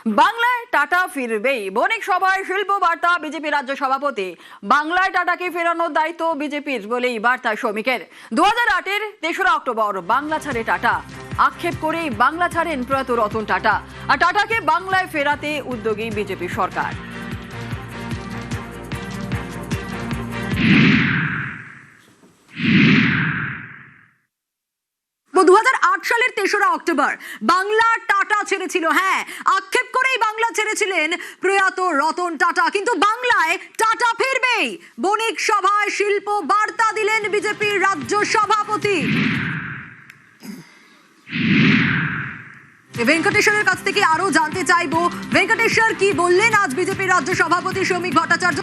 বাংলায় টাটা ফিরবেই, বণিক সভায় শিল্প বার্তা বিজেপি রাজ্য সভাপতি। বাংলায় টাটাকে ফেরানোর দায়িত্ব বিজেপির বলেই বার্তা শ্রমিকের। 2008-এর 3রা অক্টোবর বাংলা ছাড়ে টাটা। আক্ষেপ করেই বাংলা ছাড়েন প্রয়াত রতন টাটা। আর টাটাকে বাংলায় ফেরাতে উদ্যোগী বিজেপি সরকার। 2008 সালের 3রা অক্টোবর বাংলা টাটা ছেড়েছিল। হ্যাঁ, আক্ষেপ করেই বাংলা ছেড়েছিলেন প্রয়াত রতন টাটা। কিন্তু বাংলায় টাটা ফিরবেই, বণিক সভায় শিল্প বার্তা দিলেন বিজেপির রাজ্য সভাপতি। ভেঙ্কটেশ্বরের কাছ থেকে আরো জানতে চাইবো, ভেঙ্কটেশ্বর কি বললেন আজ বিজেপির রাজ্য সভাপতি শ্রমিক ভট্টাচার্য?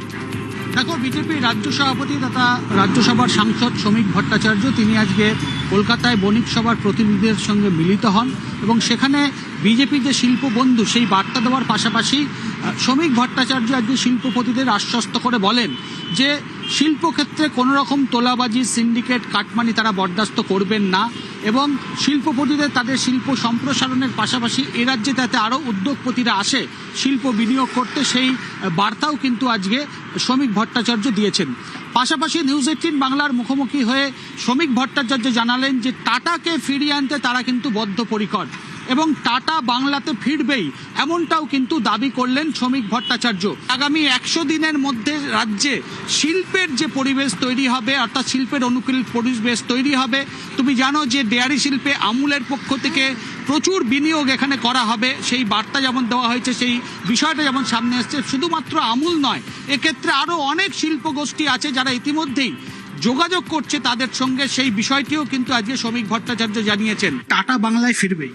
দেখো, বিজেপির রাজ্য সভাপতি তথা রাজ্যসভার সাংসদ শ্রমিক ভট্টাচার্য তিনি আজকে কলকাতায় বণিক সভার প্রতিনিধিদের সঙ্গে মিলিত হন এবং সেখানে বিজেপির যে শিল্প বন্ধু সেই বার্তা দেওয়ার পাশাপাশি শ্রমিক ভট্টাচার্য আজকে শিল্পপতিদের আশ্বস্ত করে বলেন যে শিল্পক্ষেত্রে কোনো রকম তোলাবাজি, সিন্ডিকেট, কাটমানি তারা বরদাস্ত করবেন না এবং শিল্পপতিদের তাদের শিল্প সম্প্রসারণের পাশাপাশি এ রাজ্যে যাতে আরও উদ্যোগপতিরা আসে শিল্প বিনিয়োগ করতে, সেই বার্তাও কিন্তু আজকে শ্রমিক ভট্টাচার্য দিয়েছেন। পাশাপাশি নিউজ 18 বাংলার মুখোমুখি হয়ে শ্রমিক ভট্টাচার্য জানালেন যে টাটাকে ফিরিয়ে আনতে তারা কিন্তু বদ্ধপরিকর এবং টাটা বাংলাতে ফিরবেই, এমনটাও কিন্তু দাবি করলেন শ্রমিক ভট্টাচার্য। আগামী 100 দিনের মধ্যে রাজ্যে শিল্পের যে পরিবেশ তৈরি হবে, অর্থাৎ শিল্পের অনুকূল পরিবেশ তৈরি হবে। তুমি জানো যে ডেয়ারি শিল্পে আমুলের পক্ষ থেকে প্রচুর বিনিয়োগ এখানে করা হবে, সেই বার্তা যেমন দেওয়া হয়েছে, সেই বিষয়টা যেমন সামনে এসছে। শুধুমাত্র আমুল নয়, এক্ষেত্রে আরও অনেক শিল্পগোষ্ঠী আছে যারা ইতিমধ্যেই যোগাযোগ করছে তাদের সঙ্গে, সেই বিষয়টিও কিন্তু আজকে শ্রমিক ভট্টাচার্য জানিয়েছেন। টাটা বাংলায় ফিরবেই,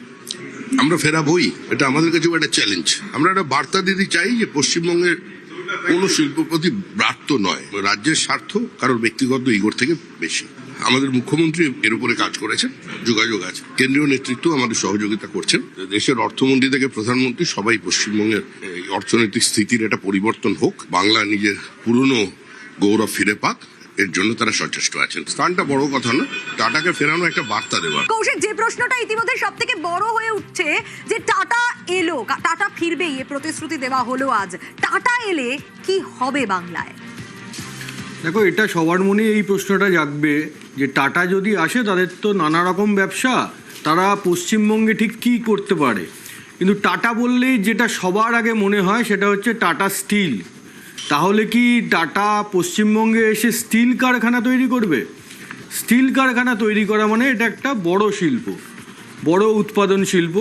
আমরা ফেরাবই, এটা আমাদের কাছে একটা চ্যালেঞ্জ। আমরা একটা বার্তা দিতে চাই যে পশ্চিমবঙ্গের কোনো শিল্পপতি ব্রাত্য নয়, রাজ্যের স্বার্থ কারোর ব্যক্তিগত ইগোর থেকে বেশি। আমাদের মুখ্যমন্ত্রী এর উপরে কাজ করেছেন, যোগাযোগ আছে, কেন্দ্রীয় নেতৃত্ব আমাদের সহযোগিতা করছেন। দেশের অর্থমন্ত্রী থেকে প্রধানমন্ত্রী সবাই পশ্চিমবঙ্গের অর্থনৈতিক স্থিতির একটা পরিবর্তন হোক, বাংলা নিজের পুরনো গৌরব ফিরে পাক, এর জন্য তারা সচেষ্ট আছেন। স্থানটা বড় কথা না, টাটাকে ফেরানো একটা বার্তা দেওয়ার। কৌশিক, যে প্রশ্নটা ইতিমধ্যে সব থেকে বড় হয়ে উঠছে যে টাটা এলো, টাটা ফিরবেই, এ প্রতিশ্রুতি দেওয়া হলো আজ। টাটা এলে কি হবে বাংলায়? দেখো, এটা সবার মনে এই প্রশ্নটা জাগবে যে টাটা যদি আসে তাদের তো নানা রকম ব্যবসা, তারা পশ্চিমবঙ্গে ঠিক কী করতে পারে। কিন্তু টাটা বললেই যেটা সবার আগে মনে হয় সেটা হচ্ছে টাটা স্টিল। তাহলে কি টাটা পশ্চিমবঙ্গে এসে স্টিল কারখানা তৈরি করবে? স্টিল কারখানা তৈরি করা মানে এটা একটা বড় শিল্প, বড় উৎপাদন শিল্প।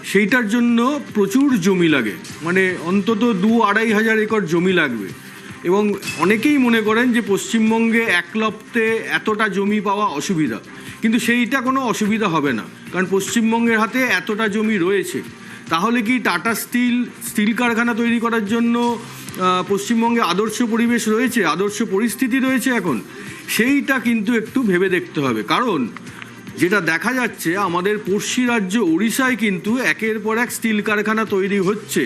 সেইটার জন্য প্রচুর জমি লাগে, মানে অন্তত 2-2.5 হাজার একর জমি লাগবে। এবং অনেকেই মনে করেন যে পশ্চিমবঙ্গে একলপ্তে এতটা জমি পাওয়া অসুবিধা, কিন্তু সেইটা কোনো অসুবিধা হবে না, কারণ পশ্চিমবঙ্গের হাতে এতটা জমি রয়েছে। তাহলে কি টাটা স্টিল কারখানা তৈরি করার জন্য পশ্চিমবঙ্গে আদর্শ পরিবেশ রয়েছে, আদর্শ পরিস্থিতি রয়েছে এখন? সেইটা কিন্তু একটু ভেবে দেখতে হবে। কারণ যেটা দেখা যাচ্ছে, আমাদের পড়শি রাজ্য ওড়িশায় কিন্তু একের পর এক স্টিল কারখানা তৈরি হচ্ছে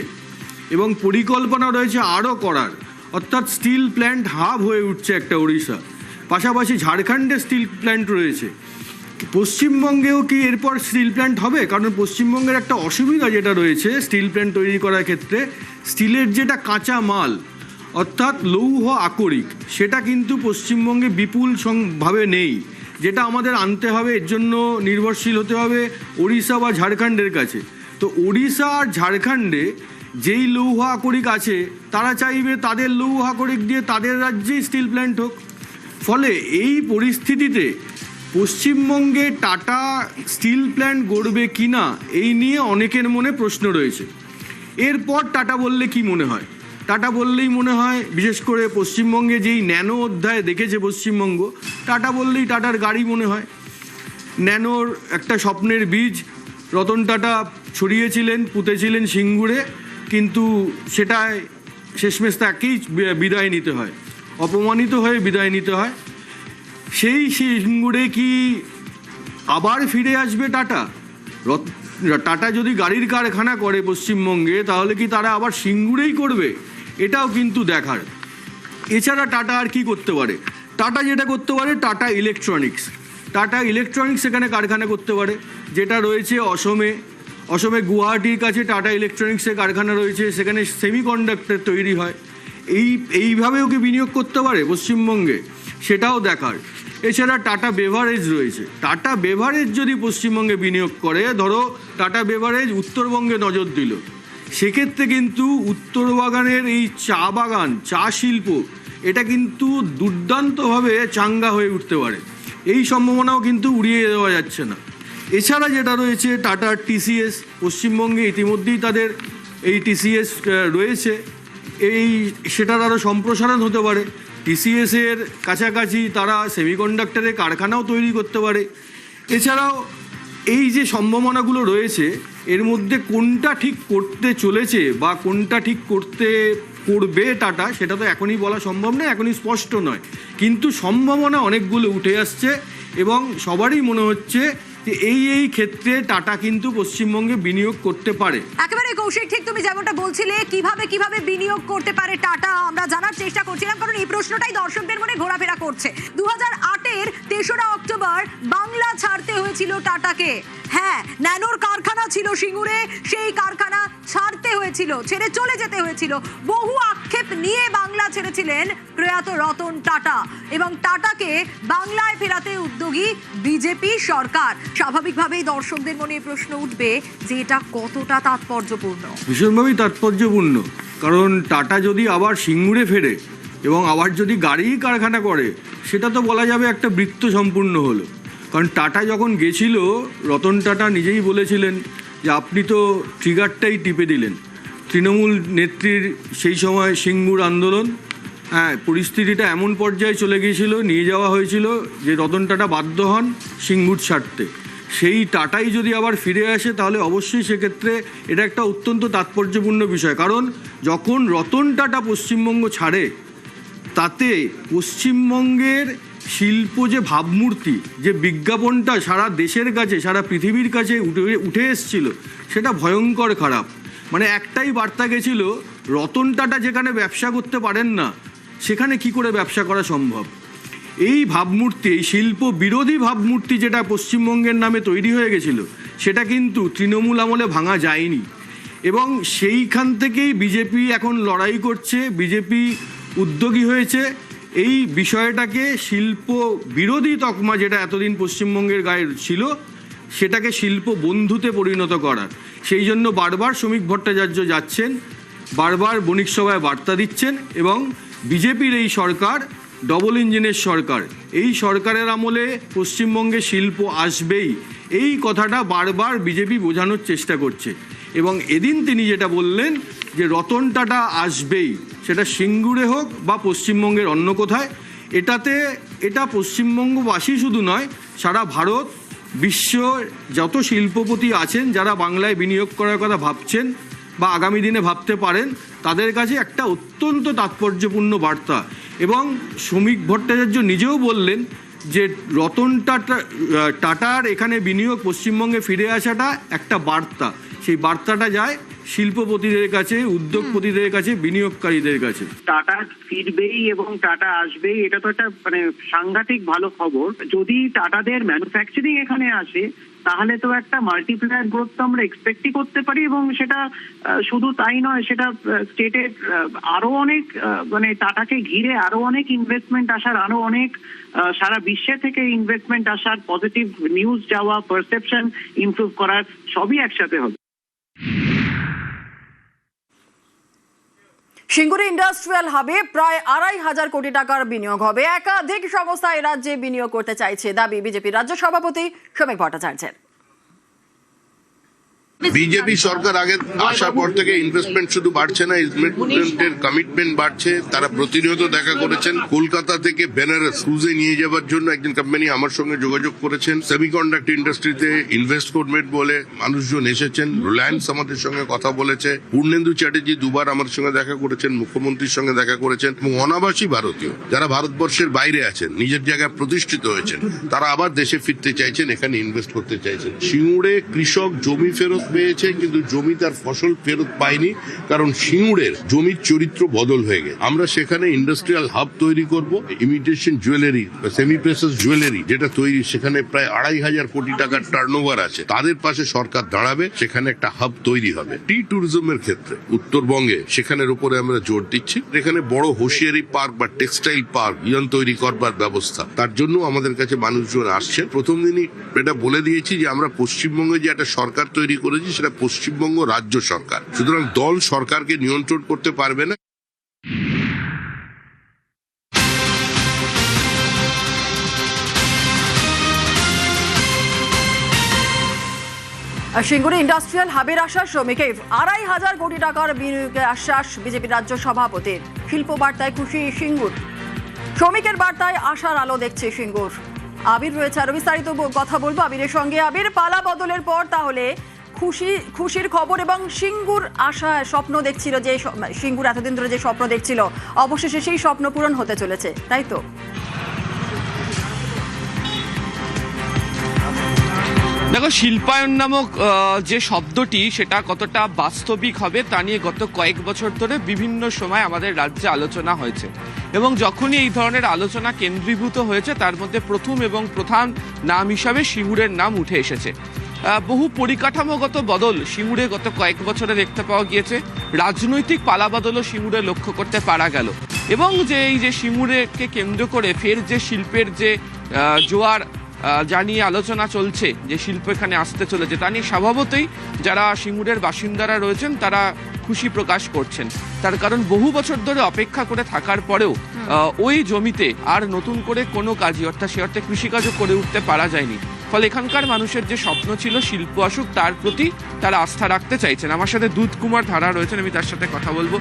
এবং পরিকল্পনা রয়েছে আরও করার, অর্থাৎ স্টিল প্ল্যান্ট হাব হয়ে উঠছে একটা ওড়িশা। পাশাপাশি ঝাড়খণ্ডে স্টিল প্ল্যান্ট রয়েছে। পশ্চিমবঙ্গেও কি এরপর স্টিল প্ল্যান্ট হবে? কারণ পশ্চিমবঙ্গের একটা অসুবিধা যেটা রয়েছে স্টিল প্ল্যান্ট তৈরি করার ক্ষেত্রে, স্টিলের যেটা কাঁচা মাল অর্থাৎ লৌহ আকরিক, সেটা কিন্তু পশ্চিমবঙ্গে বিপুল ভাবে নেই, যেটা আমাদের আনতে হবে। এর জন্য নির্ভরশীল হতে হবে ওড়িশা বা ঝাড়খণ্ডের কাছে। তো ওড়িশা আর ঝাড়খণ্ডে যেই লৌহ আকরিক আছে, তারা চাইবে তাদের লৌহ আকরিক দিয়ে তাদের রাজ্যেই স্টিল প্ল্যান্ট হোক। ফলে এই পরিস্থিতিতে পশ্চিমবঙ্গে টাটা স্টিল প্ল্যান্ট গড়বে কি না, এই নিয়ে অনেকের মনে প্রশ্ন রয়েছে। এরপর টাটা বললে কি মনে হয়? টাটা বললেই মনে হয়, বিশেষ করে পশ্চিমবঙ্গে যেই ন্যানো অধ্যায় দেখেছে পশ্চিমবঙ্গ, টাটা বললেই টাটার গাড়ি মনে হয়। ন্যানোর একটা স্বপ্নের বীজ রতন টাটা ছড়িয়েছিলেন, পুঁতেছিলেন সিঙ্গুরে, কিন্তু সেটায় শেষমেশ তাকেই বিদায় নিতে হয়, অপমানিত হয়ে বিদায় নিতে হয়। সেই সিঙ্গুরে কি আবার ফিরে আসবে টাটা? টাটা যদি গাড়ির কারখানা করে পশ্চিমবঙ্গে, তাহলে কি তারা আবার সিঙ্গুরেই করবে? এটাও কিন্তু দেখার। এছাড়া টাটা আর কি করতে পারে? টাটা যেটা করতে পারে, টাটা ইলেকট্রনিক্স এখানে কারখানা করতে পারে, যেটা রয়েছে অসমে। অসমে গুয়াহাটির কাছে টাটা ইলেকট্রনিক্সের কারখানা রয়েছে, সেখানে সেমিকন্ডাক্টর তৈরি হয়। এইভাবেও কি বিনিয়োগ করতে পারে পশ্চিমবঙ্গে, সেটাও দেখার। এছাড়া টাটা বেভারেজ রয়েছে, টাটা বেভারেজ যদি পশ্চিমবঙ্গে বিনিয়োগ করে, ধরো টাটা বেভারেজ উত্তরবঙ্গে নজর দিল, সেক্ষেত্রে কিন্তু উত্তরবাগানের এই চা বাগান, চা শিল্প, এটা কিন্তু দুর্দান্তভাবে চাঙ্গা হয়ে উঠতে পারে। এই সম্ভাবনাও কিন্তু উড়িয়ে দেওয়া যাচ্ছে না। এছাড়া যেটা রয়েছে টাটা টিসিএস, পশ্চিমবঙ্গে ইতিমধ্যেই তাদের এই টিসিএস রয়েছে, সেটার আরও সম্প্রসারণ হতে পারে। টিসিএসের কাছাকাছি তারা সেমিকন্ডাক্টরের কারখানাও তৈরি করতে পারে। এছাড়াও এই যে সম্ভাবনাগুলো রয়েছে, এর মধ্যে কোনটা ঠিক করতে চলেছে বা কোনটা ঠিক করবে টাটা, সেটা তো এখনই বলা সম্ভব নয়, এখনই স্পষ্ট নয়। কিন্তু সম্ভাবনা অনেকগুলো উঠে আসছে এবং সবারই মনে হচ্ছে যে এই ক্ষেত্রে টাটা কিন্তু পশ্চিমবঙ্গে বিনিয়োগ করতে পারে। একেবারে কৌশিক, ঠিক তুমি যেমনটা বলছিলে, কিভাবে বিনিয়োগ করতে পারে টাটা, আমরা জানার চেষ্টা করছিলাম, কারণ এই প্রশ্নটাই দর্শকদের মনে ঘোরাফেরা করছে। 2008-এর 3রা অক্টোবর বাংলা ছাড়তে হয়েছিল টাটাকে। হ্যাঁ, ন্যানোর কারখানা ছিল সিঙ্গুরে, সেই কারখানা ছাড়তে হয়েছিল, ছেড়ে চলে যেতে হয়েছিল। বহু আক্ষেপ নিয়ে বাংলা ছেড়েছিলেন প্রয়াত রতন টাটা, এবং টাটাকে বাংলায় ফেরাতে উদ্যোগী বিজেপি সরকার। স্বাভাবিকভাবেই দর্শকদের মনে প্রশ্ন উঠবে যে এটা কতটা তাৎপর্যপূর্ণ। ভীষণভাবেই তাৎপর্যপূর্ণ, কারণ টাটা যদি আবার সিঙ্গুরে ফেরে এবং আবার যদি গাড়ি কারখানা করে, সেটা তো বলা যাবে একটা বৃত্ত সম্পূর্ণ হলো। কারণ টাটা যখন গেছিল, রতন টাটা নিজেই বলেছিলেন যে আপনি তো ট্রিগারটাই টিপে দিলেন। তৃণমূল নেত্রীর সেই সময় সিঙ্গুর আন্দোলন, পরিস্থিতিটা এমন পর্যায়ে চলে গিয়েছিল, নিয়ে যাওয়া হয়েছিল যে রতন টাটা বাধ্য হন সিঙ্গুর ছাড়তে। সেই টাটাই যদি আবার ফিরে আসে, তাহলে অবশ্যই সেক্ষেত্রে এটা একটা অত্যন্ত তাৎপর্যপূর্ণ বিষয়। কারণ যখন রতন টাটা পশ্চিমবঙ্গ ছাড়ে, তাতে পশ্চিমবঙ্গের শিল্প যে ভাবমূর্তি, যে বিজ্ঞাপনটা সারা দেশের কাছে, সারা পৃথিবীর কাছে উঠে এসেছিল, সেটা ভয়ঙ্কর খারাপ। মানে একটাই বার্তা গেছিল, রতন টাটা যেখানে ব্যবসা করতে পারেন না, সেখানে কি করে ব্যবসা করা সম্ভব। এই ভাবমূর্তি, এই শিল্প বিরোধী ভাবমূর্তি যেটা পশ্চিমবঙ্গের নামে তৈরি হয়ে গেছিল, সেটা কিন্তু তৃণমূল আমলে ভাঙা যায়নি। এবং সেইখান থেকেই বিজেপি এখন লড়াই করছে, বিজেপি উদ্যোগী হয়েছে এই বিষয়টাকে শিল্প বিরোধী তকমা যেটা এতদিন পশ্চিমবঙ্গের গায়ে ছিল, সেটাকে শিল্প বন্ধুতে পরিণত করার। সেই জন্য বারবার শ্রমিক ভট্টাচার্য যাচ্ছেন, বারবার বণিক সভায় বার্তা দিচ্ছেন, এবং বিজেপির এই সরকার ডবল ইঞ্জিনের সরকার, এই সরকারের আমলে পশ্চিমবঙ্গে শিল্প আসবেই, এই কথাটা বারবার বিজেপি বোঝানোর চেষ্টা করছে। এবং এদিন তিনি যেটা বললেন যে রতন টাটা আসবেই, সেটা সিঙ্গুরে হোক বা পশ্চিমবঙ্গের অন্য কোথায়, এটা পশ্চিমবঙ্গবাসী শুধু নয়, সারা ভারত, বিশ্ব যত শিল্পপতি আছেন যারা বাংলায় বিনিয়োগ করার কথা ভাবছেন বা আগামী দিনে ভাবতে পারেন, তাদের কাছে একটা অত্যন্ত তাৎপর্যপূর্ণ বার্তা। এবং শ্রমিক ভট্টাচার্য নিজেও বললেন যে রতন টাটার এখানে বিনিয়োগ, পশ্চিমবঙ্গে ফিরে আসাটা একটা বার্তা। সেই বার্তাটা যায় শিল্পপতিদের কাছে, উদ্যোগপতিদের কাছে, বিনিয়োগকারীদের কাছে। টাটা ফিরবেই এবং টাটা আসবেই, এটা তো একটা মানে সাংঘাতিক ভালো খবর। যদি টাটাদের ম্যানুফ্যাকচারিং এখানে আসে, তাহলে তো একটা মাল্টিপ্লায়ার গ্রোথ তো আমরা এক্সপেক্টই করতে পারি। এবং সেটা শুধু তাই নয়, সেটা স্টেটের আরো অনেক মানে টাটাকে ঘিরে আরো অনেক ইনভেস্টমেন্ট আসার, আরো অনেক সারা বিশ্বে থেকে ইনভেস্টমেন্ট আসার, পজিটিভ নিউজ যাওয়া, পারসেপশন ইমপ্রুভ করার, সবই একসাথে হবে। সিঙ্গুরে ইন্ডাস্ট্রিয়াল হাবে প্রায় ২৫০০ কোটি টাকার বিনিয়োগ হবে। একাধিক সংস্থা এ রাজ্যে বিনিয়োগ করতে চাইছে, দাবি বিজেপির রাজ্য সভাপতি শ্রমিক ভট্টাচার্যের। বিজেপি সরকার আগে আসার পর থেকে ইনভেস্টমেন্ট শুধু বাড়ছে না, ইনভেস্টমেন্টের কমিটমেন্ট বাড়ছে। তারা প্রতিনিয়ত দেখা করেছেন। কলকাতা থেকে বেনারস ক্রুজে নিয়ে যাওয়ার জন্য একজন কোম্পানি আমার সঙ্গে যোগাযোগ করেছেন। সেমিকন্ডাক্টর ইন্ডাস্ট্রিতে ইনভেস্ট করবেন বলে মানুষজন এসেছেন। রিলায়েন্স আমাদের সঙ্গে কথা বলেছে। পূর্ণেন্দু চ্যাটার্জি দুবার আমার সঙ্গে দেখা করেছেন, মুখ্যমন্ত্রীর সঙ্গে দেখা করেছেন। এবং অনাবাসী ভারতীয় যারা ভারতবর্ষের বাইরে আছেন, নিজের জায়গায় প্রতিষ্ঠিত হয়েছেন, তারা আবার দেশে ফিরতে চাইছেন, এখানে ইনভেস্ট করতে চাইছেন। সিঙ্গুরে কৃষক জমি ফেরত পেয়েছে, কিন্তু জমি তার ফসল ফেরত পায়নি, কারণ সিঙ্গুরের জমির চরিত্র বদল হয়ে গেছে। আমরা সেখানে ইন্ডাস্ট্রিয়াল হাব তৈরি করব, imitation jewellery, semi process jewellery যেটা তৈরি, সেখানে প্রায় 2,500 কোটি টাকার টার্নওভার আছে, তাদের পাশে সরকার দাঁড়াবে, সেখানে একটা হাব তৈরি হবে। ট্যুরিজমের ক্ষেত্রে উত্তরবঙ্গে সেখানের উপরে আমরা জোর দিচ্ছি, এখানে বড় হোশিয়ারি পার্ক বা টেক্সটাইল পার্ক তৈরি করবার ব্যবস্থা, তার জন্য আমাদের কাছে মানুষজন আসছে। প্রথম দিনই এটা বলে দিয়েছি যে আমরা পশ্চিমবঙ্গে যে একটা সরকার তৈরি করেছি সেটা পশ্চিমবঙ্গ রাজ্য সরকার, সুতরাং দল সরকারকে নিয়ন্ত্রণ করতে পারবে না। সিঙ্গুরে ইন্ডাস্ট্রিয়াল হাবের আশ্বাস শ্রমিকের, 2,500 কোটি টাকার বিনিয়োগের আশ্বাস বিজেপি রাজ্য সভাপতির। শিল্প বার্তায় খুশি সিঙ্গুর, শ্রমিকের বার্তায় আশার আলো দেখছে সিঙ্গুর। আবির রয়েছে, আরো বিস্তারিত কথা বলবো আবিরের সঙ্গে। আবির, পালা বদলের পর তাহলে খুশির খবর, এবং সিঙ্গুর আশা স্বপ্ন দেখছিল, যে সিঙ্গুর এতদিন ধরে যে স্বপ্ন দেখছিল, অবশেষে সেই স্বপ্ন পূরণ হতে চলেছে, তাই তো? দেখো, শিল্পায়ন নামক যে শব্দটি, সেটা কতটা বাস্তবিক হবে তা নিয়ে গত কয়েক বছর ধরে বিভিন্ন সময় আমাদের রাজ্যে আলোচনা হয়েছে, এবং যখনই এই ধরনের আলোচনা কেন্দ্রীভূত হয়েছে তার মধ্যে প্রথম এবং প্রধান নাম হিসাবে সিঙ্গুরের নাম উঠে এসেছে। বহু পরিকাঠামোগত বদল সিঙ্গুরে গত কয়েক বছরে দেখতে পাওয়া গিয়েছে, রাজনৈতিক পালাবদলও সিঙ্গুরে লক্ষ্য করতে পারা গেল, এবং যে এই যে সিঙ্গুরেকে কেন্দ্র করে ফের যে শিল্পের যে জোয়ার যা নিয়ে আলোচনা চলছে, যে শিল্প এখানে আসতে চলেছে, তা নিয়ে স্বভাবতই যারা সিঙ্গুরের বাসিন্দারা রয়েছেন তারা খুশি প্রকাশ করছেন। তার কারণ বহু বছর ধরে অপেক্ষা করে থাকার পরেও ওই জমিতে আর নতুন করে কোনো কাজই, অর্থাৎ সে অর্থে কৃষিকাজও করে উঠতে পারা যায়নি। ফলে এখানকার মানুষের যে স্বপ্ন ছিল শিল্প আসুক, তার প্রতি তারা আস্থা রাখতে চাইছেন। আমার সাথে দুধ কুমার ধারা রয়েছেন, আমি তার সাথে কথা বলবো।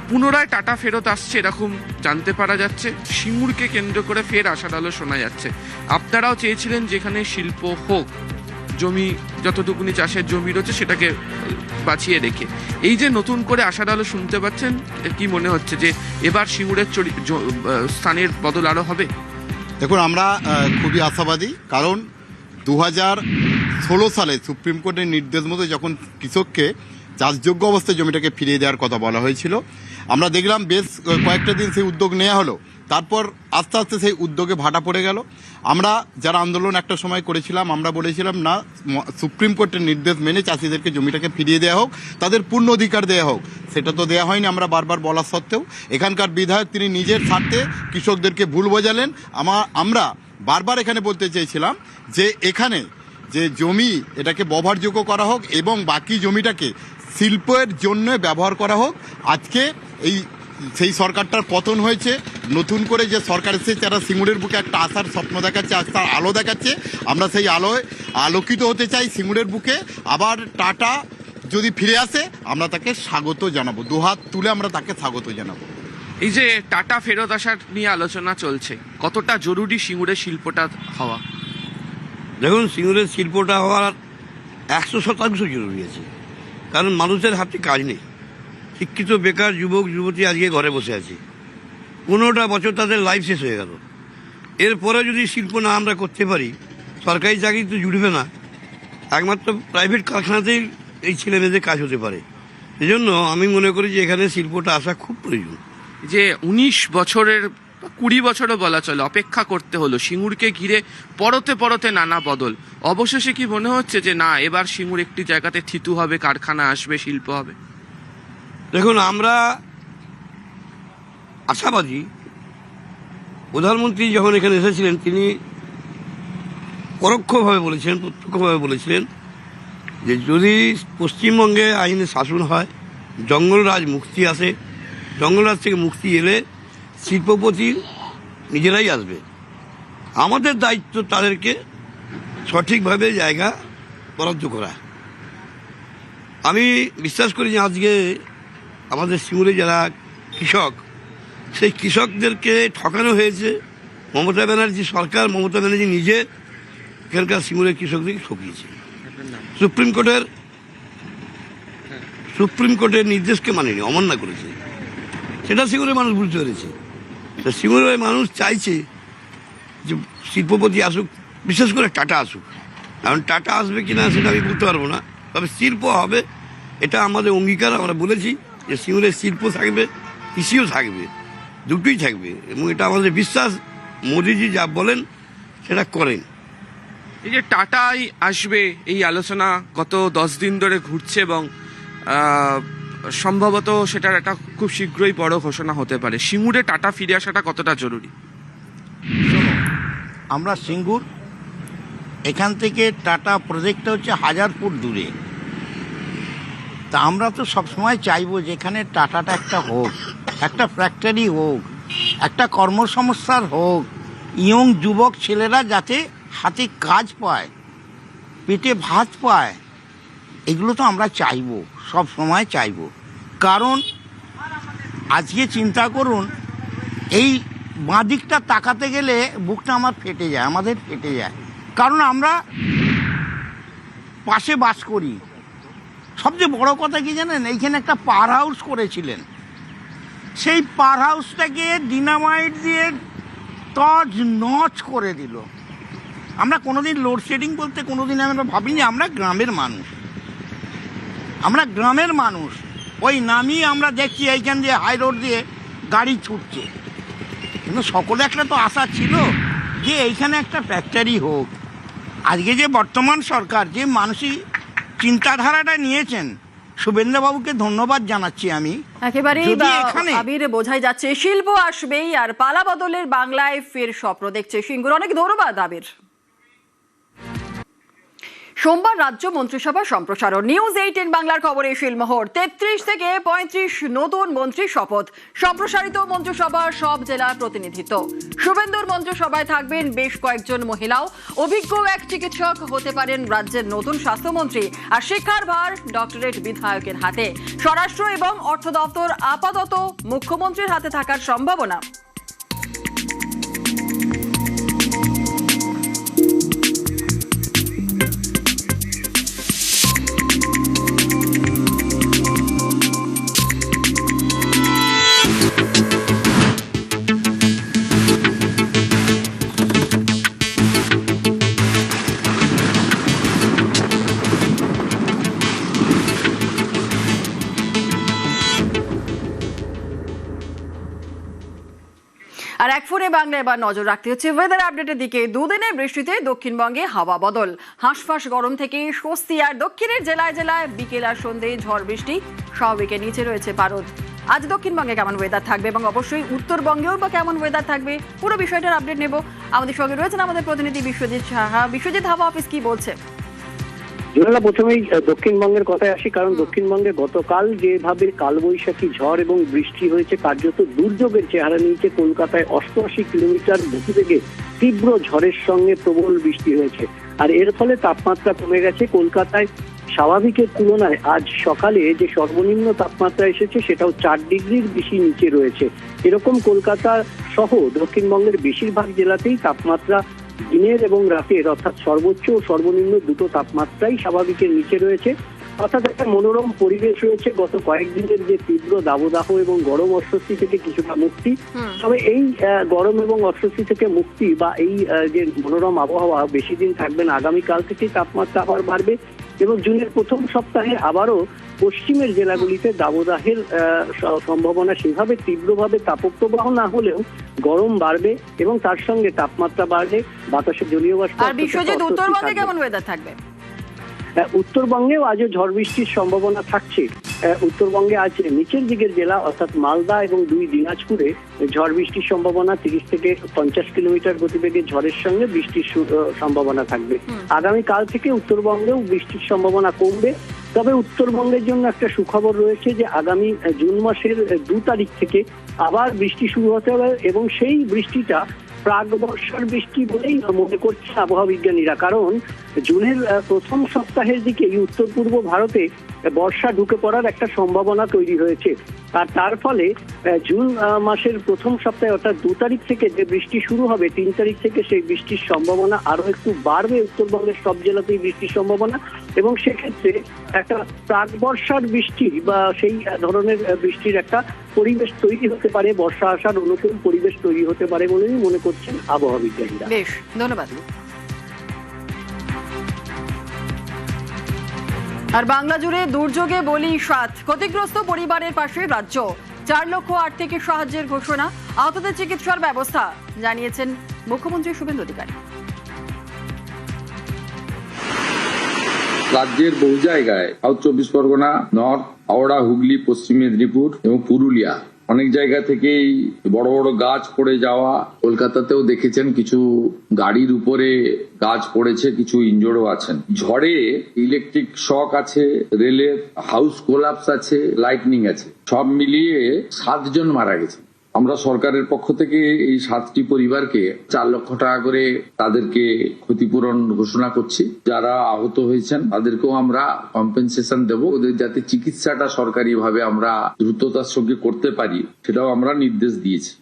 পুনরায় টাটা ফেরত আসছে এরকম জানতে পারা যাচ্ছে, সিঙ্গুরকে কেন্দ্র করে ফের আশার আলো শোনা যাচ্ছে। আপনারাও চেয়েছিলেন যেখানে শিল্প হোক, জমি যতটুকুনি চাষের জমি রয়েছে সেটাকে বাঁচিয়ে রেখে, এই যে নতুন করে আশার আলো শুনতে পাচ্ছেন, কি মনে হচ্ছে যে এবার সিঙ্গুরের স্থানের বদল আরো হবে? দেখুন, আমরা খুবই আশাবাদী, কারণ 2016 সালে সুপ্রিম কোর্টের নির্দেশ মতো যখন কৃষককে চাষযোগ্য অবস্থায় জমিটাকে ফিরিয়ে দেওয়ার কথা বলা হয়েছিল, আমরা দেখলাম বেশ কয়েকটা দিন সেই উদ্যোগ নেওয়া হলো, তারপর আস্তে আস্তে সেই উদ্যোগে ভাটা পড়ে গেল। আমরা যারা আন্দোলন একটা সময় করেছিলাম, আমরা বলেছিলাম না, সুপ্রিম কোর্টের নির্দেশ মেনে চাষিদেরকে জমিটাকে ফিরিয়ে দেওয়া হোক, তাদের পূর্ণ অধিকার দেওয়া হোক। সেটা তো দেওয়া হয়নি, আমরা বারবার বলা সত্ত্বেও। এখানকার বিধায়ক তিনি নিজের স্বার্থে কৃষকদেরকে ভুল বোঝালেন। আমরা বারবার এখানে বলতে চেয়েছিলাম যে এখানে যে জমি, এটাকে ব্যবহারযোগ্য করা হোক এবং বাকি জমিটাকে শিল্পের জন্য ব্যবহার করা হোক। আজকে সেই সরকারটার পতন হয়েছে, নতুন করে যে সরকার এসেছে যারা সিঙ্গুরের বুকে একটা আশার স্বপ্ন দেখাচ্ছে, আশার আলো দেখাচ্ছে, আমরা সেই আলোয় আলোকিত হতে চাই। সিঙ্গুরের বুকে আবার টাটা যদি ফিরে আসে আমরা তাকে স্বাগত জানাবো, দুহাত তুলে আমরা তাকে স্বাগত জানাবো। এই যে টাটা ফেরত আসার নিয়ে আলোচনা চলছে, কতটা জরুরি সিঙ্গুরের শিল্পটা হওয়া? দেখুন, সিঙ্গুরের শিল্পটা হওয়ার 100% জরুরি আছে, কারণ মানুষের হাতে কাজ নেই। শিক্ষিত বেকার যুবক যুবতী আজকে ঘরে বসে আছে, 15টা বছর তাদের লাইফ শেষ হয়ে গেল। এরপরে যদি শিল্প না আমরা করতে পারি, সরকারি চাকরি তো জুটবে না, একমাত্র প্রাইভেট কারখানাতেই এই ছেলে মেয়েদের কাজ হতে পারে। এজন্য আমি মনে করি যে এখানে শিল্পটা আসা খুব প্রয়োজন। যে 19 বছরের 20 বছরও বলা চলে অপেক্ষা করতে হলো সিঙ্গুরকে ঘিরে, পরতে পরতে নানা বদল, অবশেষে কি মনে হচ্ছে যে না, এবার সিঙ্গুর একটি জায়গাতে থিতু হবে, কারখানা আসবে, শিল্প হবে? দেখুন, আমরা আশাবাদী। প্রধানমন্ত্রী যখন এখানে এসেছিলেন তিনি পরোক্ষভাবে বলেছিলেন, প্রত্যক্ষভাবে বলেছিলেন যে যদি পশ্চিমবঙ্গে আইনের শাসন হয়, জঙ্গলরাজ মুক্তি আসে, জঙ্গলরাজ থেকে মুক্তি এলে শিল্পপতি নিজেরাই আসবে। আমাদের দায়িত্ব তাদেরকে সঠিকভাবে জায়গা বরাদ্দ করা। আমি বিশ্বাস করি যে আজকে আমাদের সিঙ্গুরে যারা কৃষক, সেই কৃষকদেরকে ঠকানো হয়েছে। মমতা ব্যানার্জি সরকার, মমতা ব্যানার্জি নিজে এখানকার সিঙ্গুরের কৃষকদেরকে ঠকিয়েছে। সুপ্রিম কোর্টের নির্দেশকে মানেনি, অমান্য করেছে। সেটা সিঙ্গুরের মানুষ বুঝতে পেরেছে। সিঙ্গুরের মানুষ চাইছে যে শিল্পপতি আসুক, বিশেষ করে টাটা আসুক। কারণ টাটা আসবে কিনা সেটা আমি বলতে পারবো না। তবে শিল্প হবে, এটা আমাদের অঙ্গীকার। আমরা বলেছি যে সিঙ্গুরের শিল্প থাকবে, কৃষিও থাকবে, দুটোই থাকবে, এবং এটা আমাদের বিশ্বাস। মোদিজি যা বলেন সেটা করেন। এই যে টাটাই আসবে, এই আলোচনা গত 10 দিন ধরে ঘুরছে এবং সম্ভবত সেটার একটা খুব শীঘ্রই বড় ঘোষণা হতে পারে। সিঙ্গুরে টাটা ফিরে আসাটা কতটা জরুরি? আমরা সিঙ্গুর, এখান থেকে টাটা প্রজেক্টটা হচ্ছে 1000 ফুট দূরে। তা আমরা তো সবসময় চাইবো যেখানে টাটাটা একটা হোক, একটা ফ্যাক্টরি হোক, একটা কর্মসংস্থান হোক, ইয়ং যুবক ছেলেরা যাতে হাতে কাজ পায়, পেটে ভাত পায়, এগুলো তো আমরা চাইবো, সব সময় চাইবো। কারণ আজকে চিন্তা করুন, এই বাঁ দিকটা তাকাতে গেলে বুকটা আমার ফেটে যায়, আমাদের ফেটে যায়। কারণ আমরা পাশে বাস করি। সবচেয়ে বড় কথা কি জানেন, এইখানে একটা পাওয়ার হাউস করেছিলেন, সেই পাওয়ার হাউসটাকে ডিনামাইট দিয়ে তজ নচ করে দিল। আমরা কোনোদিন লোডশেডিং বলতে কোনোদিন আমরা ভাবিনি। আমরা গ্রামের মানুষ, আমরা গ্রামের মানুষ। ওই নামিয়ে আমরা দেখছি এইখান দিয়ে হাই রোড দিয়ে গাড়ি ছুটছে। কিন্তু সকলে একটা তো আশা ছিল যে এইখানে একটা ফ্যাক্টরি হোক। আজকে যে বর্তমান সরকার যে মানসিক চিন্তাধারাটা নিয়েছেন, শুভেন্দ্রবাবুকে ধন্যবাদ জানাচ্ছি আমি। একেবারেই যদি এখানে- আবির বোঝাই যাচ্ছে শিল্প আসবেই আর পালা বদলের বাংলায় ফের স্বপ্ন দেখছে সিঙ্গুর। অনেক ধন্যবাদ আবির। সোমবার রাজ্য মন্ত্রিসভা সম্প্রসারণ। নিউজ 18 বাংলার খবরে শিলমোহর। 33 থেকে 35 নতুন মন্ত্রী শপথ। সম্প্রসারিত মন্ত্রিসভার সব জেলার প্রতিনিধিত্ব। শুভেন্দুর মন্ত্রিসভায় থাকবেন বেশ কয়েকজন মহিলাও। অভিজ্ঞ এক চিকিৎসক হতে পারেন রাজ্যের নতুন স্বাস্থ্যমন্ত্রী। আর শিক্ষার ভার ডক্টরেট বিধায়কের হাতে। স্বরাষ্ট্র এবং অর্থ দপ্তর আপাতত মুখ্যমন্ত্রীর হাতে থাকার সম্ভাবনা। আর এক ফোনে বাংলা এবার নজর রাখতে হচ্ছে ওয়েদার আপডেটের দিকে। দুদিনের বৃষ্টিতে দক্ষিণবঙ্গে হাওয়া বদল। হাঁসফাঁস গরম থেকে স্বস্তি। আর দক্ষিণের জেলায় জেলায় বিকেল আর সন্ধ্যে ঝড় বৃষ্টি, স্বাভাবিকের নিচে রয়েছে পারদ। আজ দক্ষিণবঙ্গে কেমন ওয়েদার থাকবে এবং অবশ্যই উত্তরবঙ্গেও বা কেমন ওয়েদার থাকবে, পুরো বিষয়টার আপডেট নেব। আমাদের সঙ্গে রয়েছেন আমাদের প্রতিনিধি বিশ্বজিৎ সাহা। বিশ্বজিৎ, হাওয়া অফিস কি বলছে? জোনালা, প্রথমেই দক্ষিণবঙ্গের কথায় আসি, কারণ দক্ষিণবঙ্গে গতকাল যেভাবে কালবৈশাখী ঝড় এবং বৃষ্টি হয়েছে, কার্যত দুর্যোগের চেহারা নিয়েছে। কলকাতায় 88 কিলোমিটার গতিবেগে তীব্র ঝড়ের সঙ্গে প্রবল বৃষ্টি হয়েছে। আর এর ফলে তাপমাত্রা কমে গেছে। কলকাতায় স্বাভাবিকের তুলনায় আজ সকালে যে সর্বনিম্ন তাপমাত্রা এসেছে সেটাও 4 ডিগ্রির বেশি নিচে রয়েছে। এরকম কলকাতা সহ দক্ষিণবঙ্গের বেশিরভাগ জেলাতেই তাপমাত্রা দিনের এবং রাতের, অর্থাৎ সর্বোচ্চ ও সর্বনিম্ন দুটো তাপমাত্রাই স্বাভাবিকের নিচে রয়েছে। অর্থাৎ একটা মনোরম পরিবেশ রয়েছে। গত কয়েকদিনের যে তীব্র দাবদাহ এবং গরম অস্বস্তি থেকে কিছুটা মুক্তি। তবে এই গরম এবং অস্বস্তি থেকে মুক্তি বা এই যে মনোরম আবহাওয়া বেশি দিন থাকবে না। আগামীকাল থেকেই তাপমাত্রা আবার বাড়বে এবং জুনের প্রথম সপ্তাহে আবারও পশ্চিমের জেলাগুলিতে দাবদাহের সম্ভাবনা। সেভাবে তীব্রভাবে তাপপ্রবাহ না হলেও গরম বাড়বে এবং তার সঙ্গে তাপমাত্রা বাড়বে, বাতাসে জলীয় বাষ্প। আর বিশ্বজিৎ, উত্তরবঙ্গে কেমন ওয়েদার থাকবে? উত্তরবঙ্গেও আজও ঝড় বৃষ্টির সম্ভাবনা থাকছে। উত্তরবঙ্গে আজ নিচের দিকের জেলা অর্থাৎ মালদা এবং 2 দিনাজপুরে ঝড় বৃষ্টির সম্ভাবনা। 30 থেকে 50 কিলোমিটার গতিবেগে ঝড়ের সঙ্গে বৃষ্টির সম্ভাবনা থাকবে। আগামীকাল থেকে উত্তরবঙ্গেও বৃষ্টির সম্ভাবনা কমবে। তবে উত্তরবঙ্গের জন্য একটা সুখবর রয়েছে যে আগামী জুন মাসের 2 তারিখ থেকে আবার বৃষ্টি শুরু হতে হবে এবং সেই বৃষ্টিটা প্রাক বর্ষার বৃষ্টি বলেই মনে করছে আবহাওয়া বিজ্ঞানীরা। কারণ জুনের প্রথম সপ্তাহের দিকে উত্তর পূর্ব ভারতে বর্ষা ঢুকে পড়ার একটা সম্ভাবনা তৈরি হয়েছে। আর তার ফলে জুন মাসের প্রথম সপ্তাহে অর্থাৎ 2 তারিখ থেকে যে বৃষ্টি শুরু হবে, 3 তারিখ থেকে সেই বৃষ্টির সম্ভাবনা আরো একটু বাড়বে। উত্তরবঙ্গের সব জেলাতেই বৃষ্টির সম্ভাবনা এবং সেক্ষেত্রে একটা প্রাক বর্ষার বৃষ্টি বা সেই ধরনের বৃষ্টির একটা পরিবেশ তৈরি হতে পারে, বর্ষা আসার অনুকূল পরিবেশ তৈরি হতে পারে বলেই মনে করছেন আবহাওয়া বিজ্ঞানীরা। বেশ, ধন্যবাদ। আর বাংলা জুড়ে দুর্যোগে বলি 7 ক্ষতিগ্রস্ত পরিবারের পাশে রাজ্য 4 লক্ষ আর্থিক সাহায্যের ঘোষণা আহতদের চিকিৎসার ব্যবস্থা জানিয়েছেন মুখ্যমন্ত্রী শুভেন্দু অধিকারী। রাজ্যের বহু জায়গায় সাউথ 24 পরগনা, নর্থ, হাওড়া, হুগলি, পশ্চিম মেদিনীপুর এবং পুরুলিয়া অনেক জায়গা থেকেই বড় বড় গাছ পড়ে যাওয়া, কলকাতাতেও দেখেছেন কিছু গাড়ির উপরে গাছ পড়েছে, কিছু ইনজোর্ডও আছেন। ঝড়ে ইলেকট্রিক শক আছে, রেলের হাউস কোলাপস আছে, লাইটনিং আছে, সব মিলিয়ে 7 জন মারা গেছে। আমরা সরকারের পক্ষ থেকে এই 7টি পরিবারকে 4 লক্ষ টাকা করে তাদেরকে ক্ষতিপূরণ ঘোষণা করছি। যারা আহত হয়েছেন তাদেরকেও আমরা কম্পেনসেশন দেব, ওদের যাতে চিকিৎসাটা সরকারিভাবে আমরা দ্রুততার সঙ্গে করতে পারি সেটাও আমরা নির্দেশ দিয়েছি।